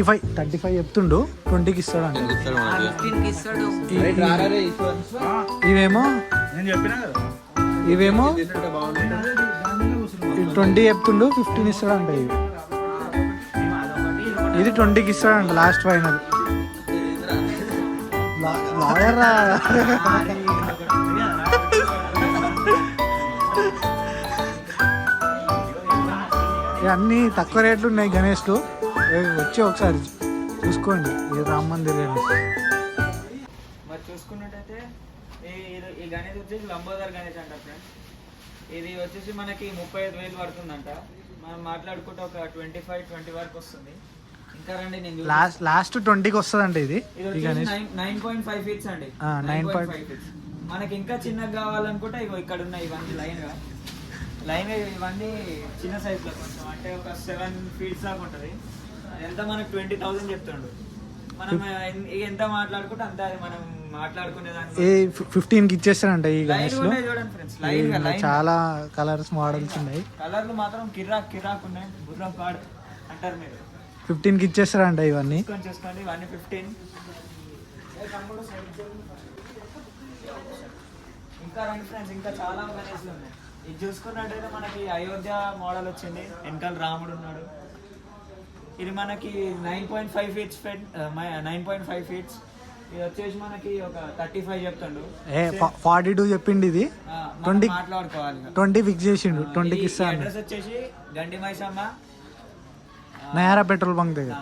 35 చెప్తుండు, 20కి ఇస్తాడు అంటే. ఇవేమో 20 చెప్తుండు, 15 ఇస్తాడు అంటే. ఇది 20కి ఇస్తాడంట లాస్ట్ ఫైనల్. లాయర్ రా. అన్నీ తక్కువ రేట్లు ఉన్నాయి గణేష్లు. వచ్చి ఒకసారి చూసుకోండి ఈ రామ్ మందిర్ మరి చూసుకున్నట్టయితే ఈ గణేష్ వచ్చేసి లంబోదర్ గణేష్ అంట ఫ్రెండ్స్. ఇది వచ్చేసి మనకి 35,000 పడుతుందంట. మనం మాట్లాడుకుంటే ఒక 25-20 వరకు వస్తుంది. ఇంకా రండి నేను లాస్ట్ 20కి వస్తుంది అంటే. ఇది 9.5 ఫీట్స్ అండి. 9.5 ఫీట్స్. మనకి ఇంకా చిన్నగా కావాలనుకుంటే ఇగో ఇక్కడ ఉన్నాయి ఇవన్నీ లైన్ ఇవన్నీ చిన్న సైజ్ లో కొంచెం అంటే ఒక 7 ఫీట్స్ దాకా ఉంటుంది. ఎంత మనకు 20,000 చెప్తుండు. మనం ఎంత మాట్లాడుకుంటే అంత అది మనం మాట్లాడుకునే దాన్ని 15కి ఇచ్చేస్తారంట ఈ గణేష్ లో. చూడండి ఫ్రెండ్స్, చాలా కలర్స్ మోడల్స్ ఉన్నాయి. కలర్లు మాత్రం కిరాక్ ఉన్నాయి. బుర్ర పాడు అంటారు మీరు. 15కి ఇచ్చేస్తారంట ఇవన్నీ. చూసుకోండి ఇవన్నీ 15. ఇంకా రండి ఫ్రెండ్స్, ఇంకా చాలా గణేష్లు ఉన్నాయి. ఇది చూసుకున్నట్టయితే మనకి అయోధ్య మోడల్ వచ్చింది. వెనకాల రాముడు ఉన్నాడు. ఇది మనకి 9.5 ఫీట్స్ 9.5 ఫీట్స్. ఇది వచ్చేసి మనకి ఒక 35 చెప్తాడు. 42 చెప్పిండి. ఇది 20 మాట్లాడుకోవాలి. 20 ఫిక్స్ చేసిండు. 20కి ఇస్తాను. అడ్రస్ వచ్చేసి గండి మైసమ్మ, నయానా పెట్రోల్ బంక్ దగ్గర.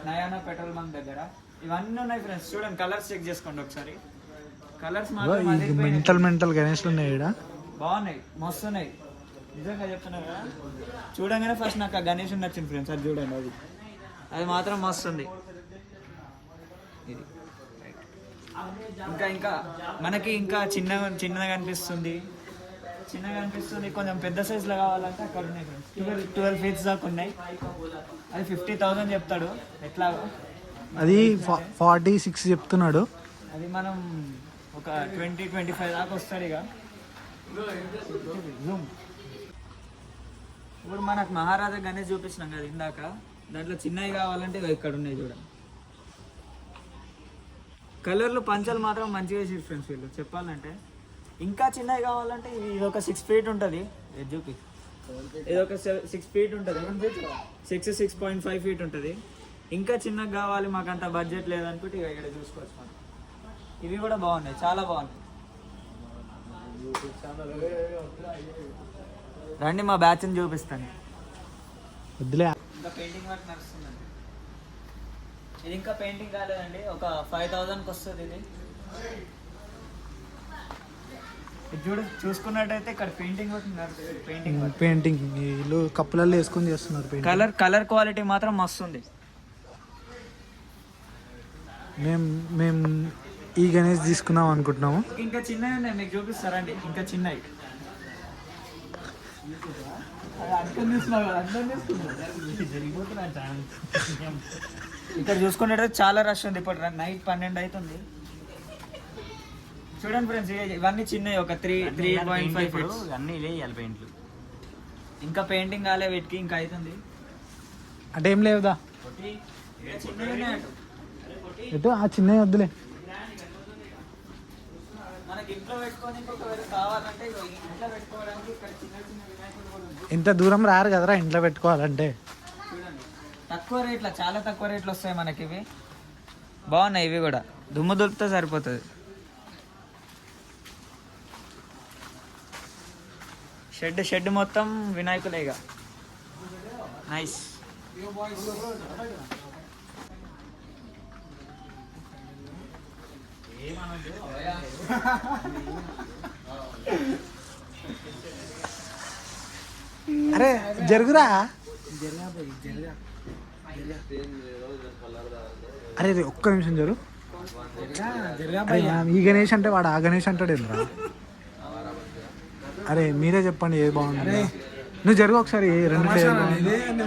నయానా పెట్రోల్ బంక్ దగ్గర. ఇవన్నీ ఉన్నాయి ఫ్రెండ్స్. చూడండి కలర్స్ చెక్ చేసుకోండి ఒకసారి. కలర్స్ మెంటల్ గణేష్లు ఉన్నాయి ఇక్కడ. బాగున్నాయి, మస్తు ఉన్నాయి. నిజంగా చెప్తున్నా కదా. చూడంగానే ఫస్ట్ నాకు ఆ గణేష్ నచ్చింది ఫ్రెండ్స్. అది చూడండి, అది మాత్రం మస్తు ఉంది. ఇది ఇంకా మనకి ఇంకా చిన్నగా అనిపిస్తుంది. కొంచెం పెద్ద సైజులో కావాలంటే అక్కడ ఉన్నాయి ఫ్రెండ్స్. 12 ఫీట్స్ దాకా ఉన్నాయి. అది 50,000 చెప్తాడు. ఎట్లా అది 46 చెప్తున్నాడు. అది మనం ఒక 20-25 దాకా వస్తాడు. ఇక ఇప్పుడు మనకు మహారాజా గణేష్ చూపించినాం కదా ఇందాక. దాంట్లో చిన్నవి కావాలంటే ఇక్కడ ఉన్నాయి చూడండి. కలర్లు పంచలు మాత్రం మంచిగా వేసి ఫ్రెండ్స్ వీళ్ళు చెప్పాలంటే. ఇంకా చిన్నవి కావాలంటే ఇది ఒక 6 ఫీట్ ఉంటుంది. చూపి, ఇది ఒక 6 ఫీట్ ఉంటుంది. 6.5 ఫీట్ ఉంటుంది. ఇంకా చిన్నగా కావాలి, మాకు అంత బడ్జెట్ లేదనుకుంటే ఇక ఇక్కడ చూసుకోవచ్చు మనం. ఇవి కూడా బాగున్నాయి, చాలా బాగున్నాయి. రండి మా బ్యాచ్ని చూపిస్తాను. వద్దులే. ఇంకా పెయింటింగ్ వర్క్ నడుస్తుందండి. ఇది ఇంకా పెయింటింగ్ కాలేదండి. ఒక 5,000కి వస్తుంది ఇది. చూసుకున్నట్టయితే ఇక్కడ పెయింటింగ్ వర్క్ నడుస్తుంది. పెయింటింగ్ వీళ్ళు కప్పులలో వేసుకొని చేస్తున్నారు. కలర్ క్వాలిటీ మాత్రం మస్తు ఉంది. మేము ఈ గణేష్ తీసుకున్నాం అనుకుంటున్నాము. ఇంకా చిన్నవి ఉన్నాయి, మీకు చూపిస్తారండి. ఇంకా చిన్నవి ఇక్కడ చూసుకున్నట్టు చాలా రష్ ఉంది. ఇప్పుడు నైట్ 12 అవుతుంది. చూడండి ఫ్రెండ్స్, ఇవన్నీ చిన్నవి. ఒక 3.5 ఫీట్స్ అన్నీ పెయింట్లు. ఇంకా పెయింటింగ్ కాలే వీటికి, ఇంకా అవుతుంది. అంటే ఏం లేవుదా చిన్నవి ఎటు ఆ చిన్నవి వద్దులే. మనకి ఇంట్లో పెట్టుకోవడానికి ఒకవేళ కావాలంటే ఇంట్లో పెట్టుకోవడానికి ఇక్కడ చిన్న వినాయకుడు కూడా ఉంది. ఇంత దూరం రారు కదరా ఇంట్లో పెట్టుకోవాలంటే. చూడండి తక్కువ రేట్లో, చాలా తక్కువ రేట్లు వస్తాయి మనకి. ఇవి బాగున్నాయి. ఇవి కూడా దుమ్ము దులిపితే సరిపోతుంది. షెడ్ మొత్తం వినాయకులే ఇక. నైస్. అరే జరుగురా. అరే ఒక్క నిమిషం జరుగు. ఈ గణేష్ అంటే వాడు ఆ గణేష్ అంటాడు ఏంద్రా. అరే మీరే చెప్పండి ఏది బాగుంది. నువ్వు జరుగు ఒకసారి. రెండు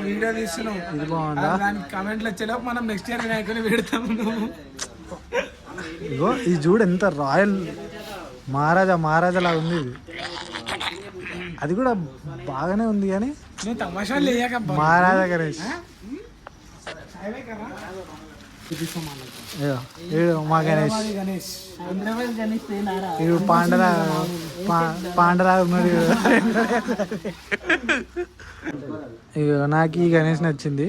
వీడియో తీస్తున్నావు, ఇది బాగుందా? కామెంట్లు వచ్చేలోపు మనం నెక్స్ట్ ఇయర్ వినాయకుని పెడతాము. ఇగో ఇది చూడు ఎంత రాయల్ మహారాజా లాగా ఉంది ఇది. అది కూడా బాగానే ఉంది కానీ తమాషా లేక మహారాజా గణేష్ ఇగో, ఈడు మా గణేష్ గణేష్ ఇవి పాండరా ఉన్నాడు ఈడు. ఇగో నాకు ఈ గణేష్ నచ్చింది.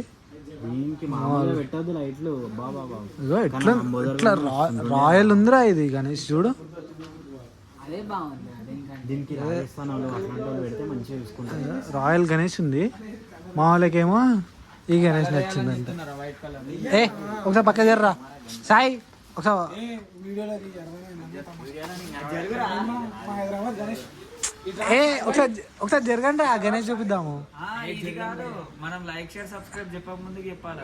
ఇగో ఇట్లా ఇట్లా రాయల్ ఉందిరా ఇది గణేష్ చూడు. రాయల్ గణేష్ ఉంది. మా వాళ్ళకేమో ఈ గణేష్ నచ్చిందంట. ఏ ఒకసారి పక్క జర్రా సాయి ఒకసారి. ఏ ఒకసారి జరగండి ఆ గణేష్ చూపిద్దాము. మనం లైక్ షేర్ సబ్స్క్రైబ్ చెప్పక ముందుకు చెప్పాలి.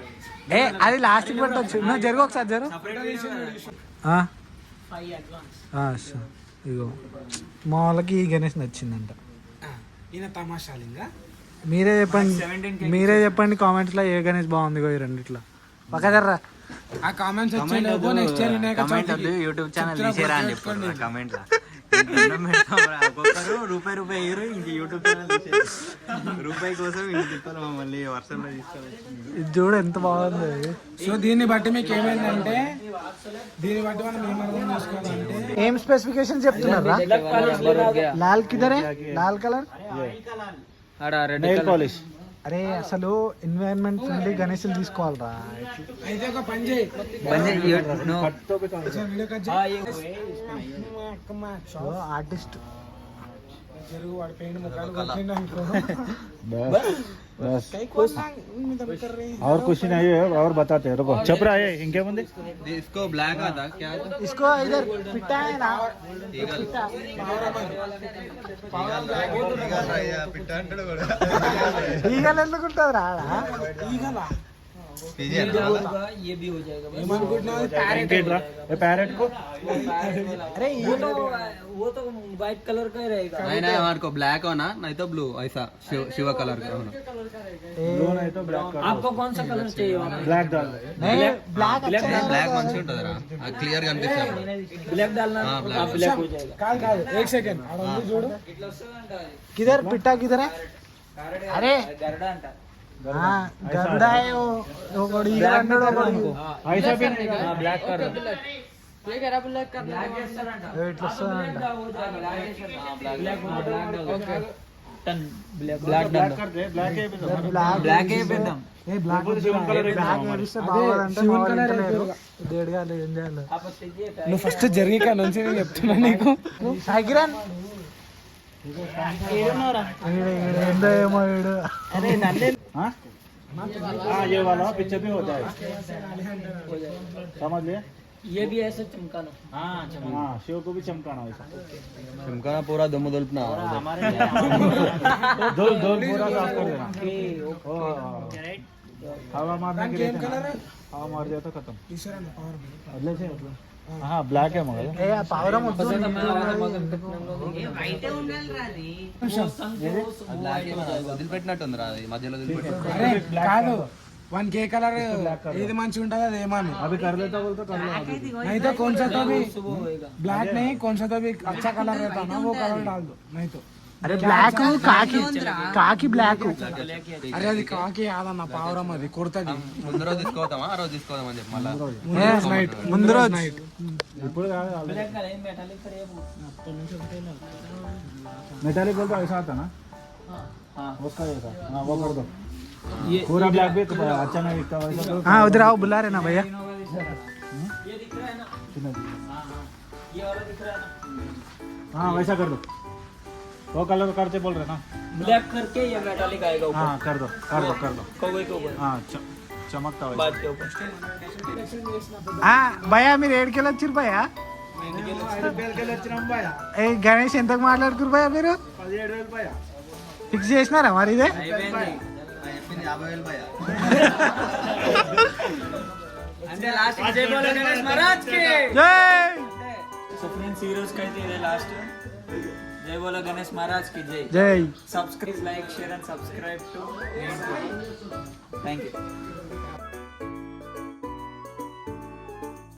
ఏ అది లాస్ట్ కి పెట్టచ్చు. నువ్వు జరుగు ఒకసారి జరుగు. ఇగో మా వాళ్ళకి ఈ గణేష్ నచ్చిందంట. మీరే చెప్పండి కామెంట్స్ లో ఏ గణేష్ బాగుంది ఈ రెండిట్లో. పక్క జర్రా. ఆ కామెంట్స్ వచ్చేలోపు నెక్స్ట్ ఇయర్ యూట్యూబ్ ఛానల్ తీసేరా అని చెప్పండి కామెంట్ లో. ఒక్కొక్కరు రూపాయి ఇయ్యరు. ఇంక యూట్యూబ్ ఛానల్ రూపాయి కోసం ఇంక తిప్పాలి మమ్మల్ని వర్షంలో తీసుకోవాలి. ఇది చూడు ఎంత బాగుంది. సో దీన్ని బట్టి మీకు ఏమైందంటే మనం ఏం అర్థం చేసుకోవాలంటే ఏం స్పెసిఫికేషన్ చెప్తున్నారా? లాల్ కిదరే లాల్ కలర్ పాలిష్. అరే అసలు ఎన్వైరన్మెంట్ ఫ్రెండ్లీ గణేషులు తీసుకోవాలరా. అయితే ఒక పని చేయి ఆర్టిస్ట్ జరుగు వాడి పెయింట్ ముఖాలు కొట్టిండు అనుకో. और कुछ नहीं है और बताते हैं रुको चुप रहा है इनके बंदे इसको ब्लैक आता क्या इसको इधर पिट्टा है ना ఈగలు ఎందుకుంటుంది రా ये भी हो जाएगा. पैरेट को अरे वो तो व्हाइट कलर का ही रहेगा. नहीं हमारे को ब्लैक होना नहीं तो ब्लू ऐसा शिवा कलर का होना. ब्लू नहीं तो ब्लैक आपको कौन सा कलर चाहिए? ब्लैक डाल नहीं ब्लैक ब्लैक మంచిగా ఉంటదిరా క్లియర్ గా అనిపిస్తుంది. బ్లాక్ डालना आप ब्लैक हो जाएगा. కాదు एक सेकंड చూడు किधर पिट्टा किधर है? अरे గరుడా అంట. गरुड़ा है वो बड़ी ऐसा भी नहीं బ్లాక్ కలర్ ఇట్లా వస్తుందంట. బ్లాక్ कर दे ब्लैक है भी బ్లాక్ అయిపోయిందాం. బ్లాక్ వేస్తే బాగోదంటే దేడుగా ఏం చేయాలి. నువ్వు ఫస్ట్ జరిగి కాడ నుంచి నేను చెప్తున్నా నీకు. సాయికిరణ్ ఏందో ఏమో వీడు. हाँ ये वाला पीछे भी होता है समझ लिया ये भी ऐसे चमकाना. हाँ शिव को भी चमकाना वैसा चमकाना पूरा दम दुलपना. धूल धूल पूरा साफ कर देना हवा मारने के लिए हवा मार दिया तो खत्म अगले से हाँ ब्लैक है मगर ఏ ఆ పావురం వద్దు. వదిలిపెట్టినట్టుంది రా మధ్యలో వదిలిపెట్టినట్టు. అరే కాదు 1K कलर ఏది మంచిగా ఉంటుంది అది ఏమని अभी कर लेता बोल तो कर लो नहीं तो कौन सा तो भी ब्लैक नहीं कौन सा तो भी अच्छा कलर रहता ना वो कलर डाल दो नहीं तो అరే బ్లాక్ కాకి బ్లాక్. అరే అది కాకి కాదన్న పావురం అది కుర్తది ముందు రోజు తీసుకోతామా ఆ రోజు తీసుకోదామని చెప్పి మళ్ళీ నైట్ ముందు రోజు నైట్ ఇప్పుడు కాదు मेटालिक बोल तो ऐसा आता ना उसका जैसा हाँ वो कर दो पूरा ब्लैक भी अच्छा नहीं दिखता वैसा हाँ उधर आओ बुला रहे ना भैया. हाँ वैसा कर दो वो कलर करते बोल रहे ना ब्लैक करके या मेटालिक आएगा ऊपर. हाँ कर दो कर दो कर दो कोई के ऊपर हाँ चमकता वैसा बात के ऊपर. భయ్యా మీరు ఏడుకెళ్ళి వచ్చారు భయ్యా? ఏ గణేష్ ఎంతకు మాట్లాడుకురు భయ్యా మీరు? ఫిక్స్ చేసినారా మరి ఇదే? అంటే లాస్ట్ జై బోలో గణేష్ మహారాజ్ కి జై. సో ఫ్రెండ్స్ ఈ రోజు కైతే ఇదే లాస్ట్. జై బోలో గణేష్ మహారాజ్ కి జై. జై. Subscribe like share and subscribe to thank you.